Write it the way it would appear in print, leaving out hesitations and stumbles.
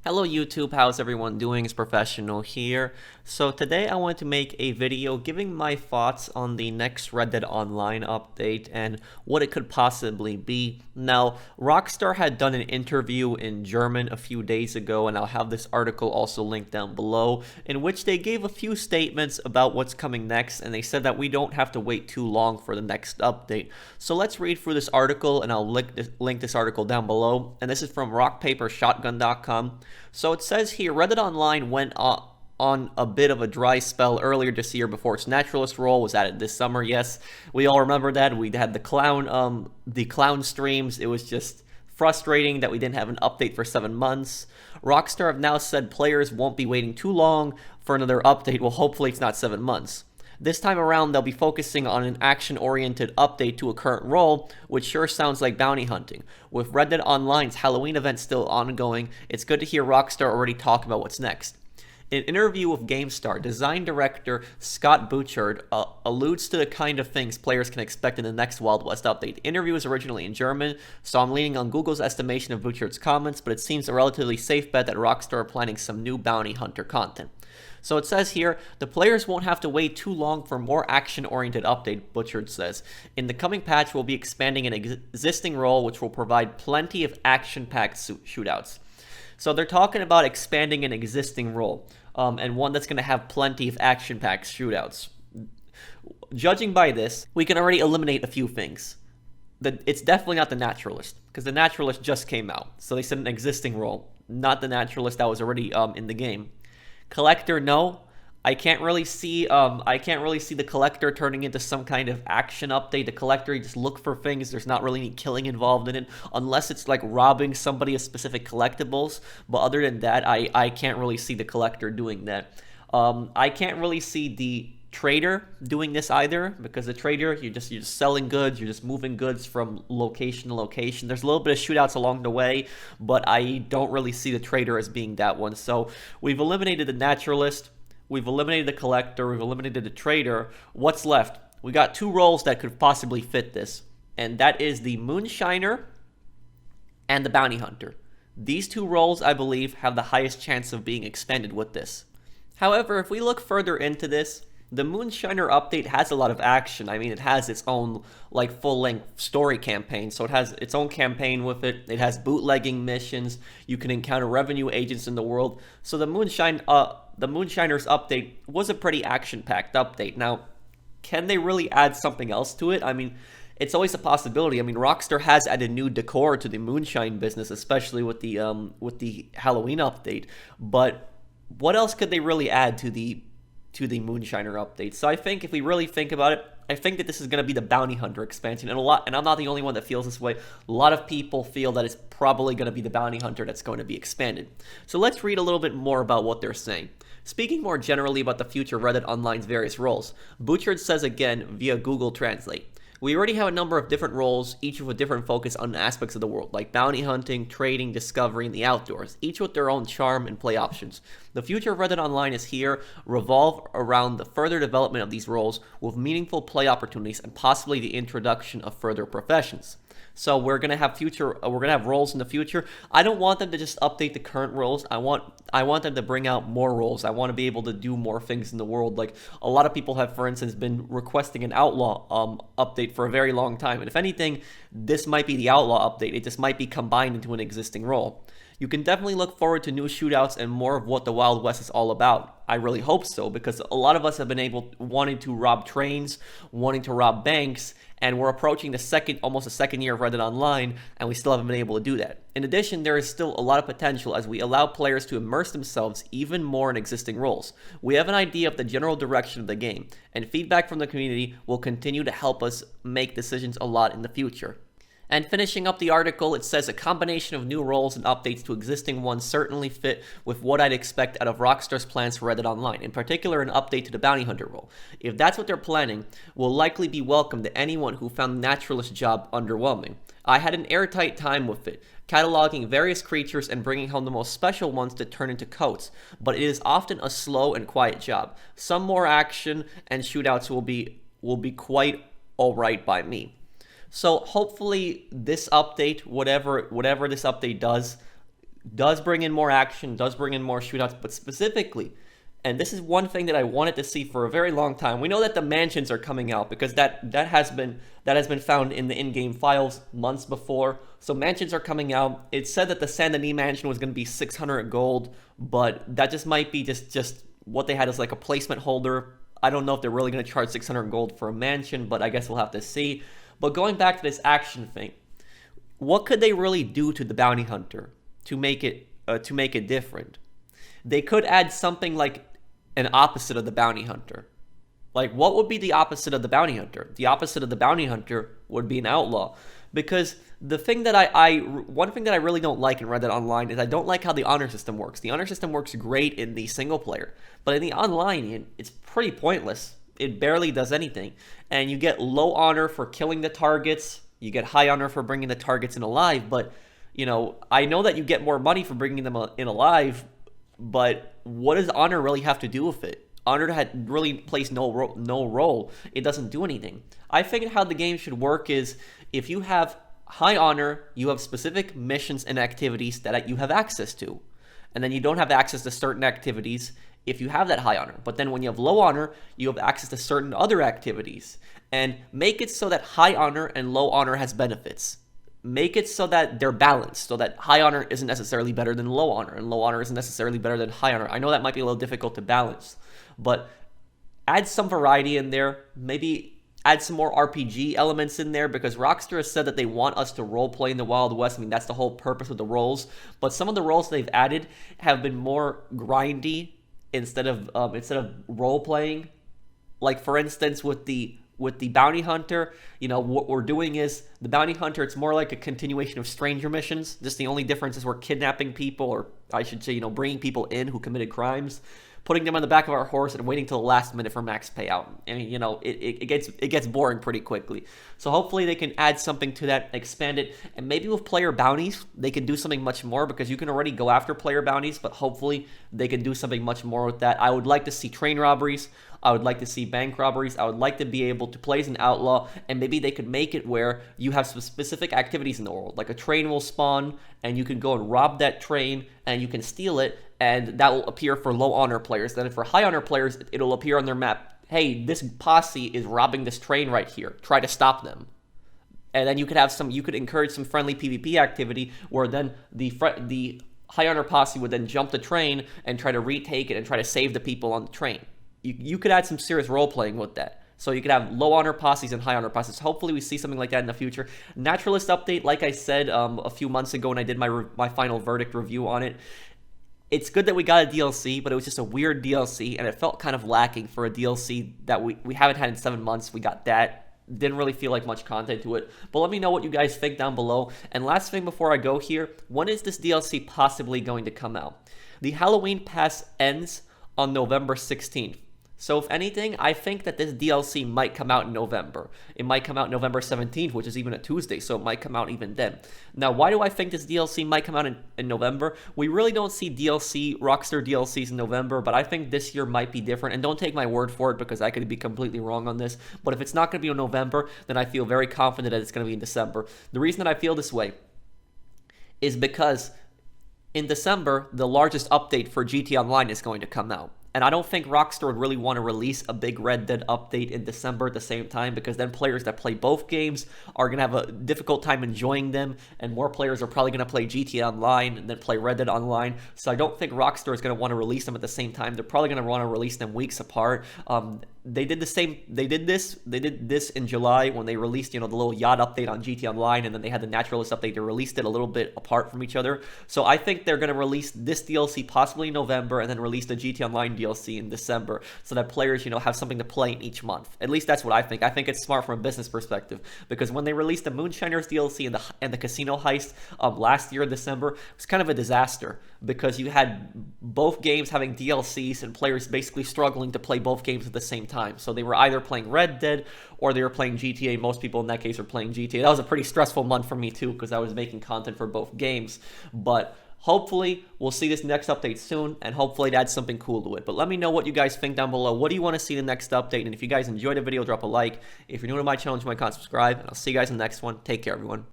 Hello YouTube, how's everyone doing? It's Professional here. So today I wanted to make a video giving my thoughts on the next Red Dead Online update and what it could possibly be. Now, Rockstar had done an interview in German a few days ago, and I'll have this article also linked down below, in which they gave a few statements about what's coming next, and they said that we don't have to wait too long for the next update. So let's read through this article, and I'll link this article down below, and this is from rockpapershotgun.com. So it says here, Red Dead Online went on a bit of a dry spell earlier this year before its naturalist role was added this summer. Yes, we all remember that. We had the clown streams. It was just frustrating that we didn't have an update for 7 months. Rockstar have now said players won't be waiting too long for another update. Well, hopefully it's not 7 months. This time around, they'll be focusing on an action-oriented update to a current role, which sure sounds like bounty hunting. With Red Dead Online's Halloween event still ongoing, it's good to hear Rockstar already talk about what's next. In an interview with GameStar, design director Scott Bouchard alludes to the kind of things players can expect in the next Wild West update. The interview was originally in German, so I'm leaning on Google's estimation of Bouchard's comments, but it seems a relatively safe bet that Rockstar are planning some new bounty hunter content. So it says here, the players won't have to wait too long for more action-oriented update, Bouchard says. In the coming patch, we'll be expanding an existing role which will provide plenty of action-packed shootouts. So they're talking about expanding an existing role, and one that's going to have plenty of action-packed shootouts. Judging by this, we can already eliminate a few things. It's definitely not the Naturalist, because the Naturalist just came out. So they said an existing role, not the Naturalist that was already in the game. Collector, no. I can't really see the Collector turning into some kind of action update. The Collector, you just look for things. There's not really any killing involved in it, unless it's like robbing somebody of specific collectibles. But other than that, I can't really see the Collector doing that. I can't really see the Trader doing this either, because the Trader, you're just selling goods, you're just moving goods from location to location. There's a little bit of shootouts along the way, but I don't really see the Trader as being that one. So we've eliminated the Naturalist, we've eliminated the Collector, we've eliminated the Trader. What's left? We got two roles that could possibly fit this, and that is the Moonshiner and the Bounty Hunter. These two roles, I believe, have the highest chance of being expanded with this. However, if we look further into this, the Moonshiner update has a lot of action. I mean, it has its own, like, full-length story campaign, so it has its own campaign with it. It has bootlegging missions. You can encounter revenue agents in the world. So the Moonshiner's update was a pretty action-packed update. Now, can they really add something else to it? I mean, it's always a possibility. I mean, Rockstar has added new decor to the Moonshine business, especially with the Halloween update. But what else could they really add to the Moonshiner update? So I think if we really think about it, I think that this is going to be the Bounty Hunter expansion, and I'm not the only one that feels this way. A lot of people feel that it's probably going to be the Bounty Hunter that's going to be expanded. So let's read a little bit more about what they're saying. Speaking more generally about the future Red Dead Online's various roles, Bouchard says again via Google Translate, we already have a number of different roles, each with a different focus on aspects of the world, like bounty hunting, trading, discovery, and the outdoors, each with their own charm and play options. The future of Red Dead Online is here, revolve around the further development of these roles with meaningful play opportunities and possibly the introduction of further professions. So we're gonna have roles in the future. I don't want them to just update the current roles. I want them to bring out more roles. I want to be able to do more things in the world. Like a lot of people have, for instance, been requesting an Outlaw update for a very long time. And if anything, this might be the Outlaw update. It just might be combined into an existing role. You can definitely look forward to new shootouts and more of what the Wild West is all about. I really hope so, because a lot of us have been wanting to rob trains, wanting to rob banks, and we're approaching almost the second year of Red Dead Online, and we still haven't been able to do that. In addition, there is still a lot of potential as we allow players to immerse themselves even more in existing roles. We have an idea of the general direction of the game, and feedback from the community will continue to help us make decisions a lot in the future. And finishing up the article, it says a combination of new roles and updates to existing ones certainly fit with what I'd expect out of Rockstar's plans for Red Dead Online, in particular an update to the Bounty Hunter role. If that's what they're planning, will likely be welcome to anyone who found the Naturalist job underwhelming. I had an airtight time with it, cataloging various creatures and bringing home the most special ones to turn into coats, but it is often a slow and quiet job. Some more action and shootouts will be quite alright by me. So hopefully this update, whatever this update does, does bring in more action, does bring in more shootouts, but specifically, and this is one thing that I wanted to see for a very long time. We know that the mansions are coming out because that has been found in the in-game files months before. So mansions are coming out. It said that the Saint Denis mansion was going to be 600 gold, but that just might be just what they had as like a placement holder. I don't know if they're really going to charge 600 gold for a mansion, but I guess we'll have to see. But going back to this action thing, what could they really do to the bounty hunter to make it different? They could add something like an opposite of the bounty hunter. Like, what would be the opposite of the bounty hunter? The opposite of the bounty hunter would be an outlaw. Because the thing that one thing that I really don't like in Red Dead Online is I don't like how the honor system works. The honor system works great in the single player, but in the online, it's pretty pointless. It barely does anything. And you get low honor for killing the targets. You get high honor for bringing the targets in alive. But, I know that you get more money for bringing them in alive, but what does honor really have to do with it? Honor really plays no role. It doesn't do anything. I think how the game should work is if you have high honor, you have specific missions and activities that you have access to. And then you don't have access to certain activities if you have that high honor. But then when you have low honor, you have access to certain other activities. And make it so that high honor and low honor has benefits. Make it so that they're balanced, so that high honor isn't necessarily better than low honor, and low honor isn't necessarily better than high honor. I know that might be a little difficult to balance, but add some variety in there. Maybe add some more RPG elements in there, because Rockstar has said that they want us to roleplay in the Wild West. I mean, that's the whole purpose of the roles. But some of the roles they've added have been more grindy instead of role-playing. Like, for instance, with the bounty hunter, what we're doing is the bounty hunter, it's more like a continuation of stranger missions. Just the only difference is we're kidnapping people, or I should say, bringing people in who committed crimes, putting them on the back of our horse and waiting till the last minute for max payout. I mean, it gets boring pretty quickly. So hopefully they can add something to that, expand it, and maybe with player bounties, they can do something much more, because you can already go after player bounties, but hopefully they can do something much more with that. I would like to see train robberies. I would like to see bank robberies. I would like to be able to play as an outlaw, and maybe they could make it where you have some specific activities in the world. Like a train will spawn, and you can go and rob that train, and you can steal it, and that will appear for low honor players. Then for high honor players, it'll appear on their map, hey, this posse is robbing this train right here. Try to stop them. And then you could encourage some friendly PvP activity, where then the high honor posse would then jump the train and try to retake it and try to save the people on the train. You could add some serious role-playing with that. So you could have low honor posses and high honor posses. Hopefully we see something like that in the future. Naturalist update, like I said a few months ago when I did my final verdict review on it, it's good that we got a DLC, but it was just a weird DLC, and it felt kind of lacking for a DLC that we haven't had in 7 months. We got that. Didn't really feel like much content to it. But let me know what you guys think down below. And last thing before I go here, when is this DLC possibly going to come out? The Halloween Pass ends on November 16th. So if anything, I think that this DLC might come out in November. It might come out November 17th, which is even a Tuesday, so it might come out even then. Now, why do I think this DLC might come out in November? We really don't see Rockstar DLCs in November, but I think this year might be different. And don't take my word for it, because I could be completely wrong on this. But if it's not going to be in November, then I feel very confident that it's going to be in December. The reason that I feel this way is because in December, the largest update for GT Online is going to come out. And I don't think Rockstar would really want to release a big Red Dead update in December at the same time, because then players that play both games are going to have a difficult time enjoying them, and more players are probably going to play GTA Online and then play Red Dead Online. So I don't think Rockstar is going to want to release them at the same time. They're probably going to want to release them weeks apart. They did this in July when they released, the little yacht update on GT Online, and then they had the Naturalist update. They released it a little bit apart from each other. So I think they're going to release this DLC possibly in November, and then release the GT Online DLC in December, so that players, have something to play in each month. At least that's what I think. I think it's smart from a business perspective, because when they released the Moonshiners DLC and the Casino Heist last year in December, it was kind of a disaster, because you had both games having DLCs and players basically struggling to play both games at the same time. So they were either playing Red Dead or they were playing GTA. Most people in that case were playing GTA. That was a pretty stressful month for me too, because I was making content for both games. But hopefully we'll see this next update soon, and hopefully it adds something cool to it. But let me know what you guys think down below. What do you want to see in the next update? And if you guys enjoyed the video, drop a like. If you're new to my channel, join my channel, subscribe, and I'll see you guys in the next one. Take care, everyone.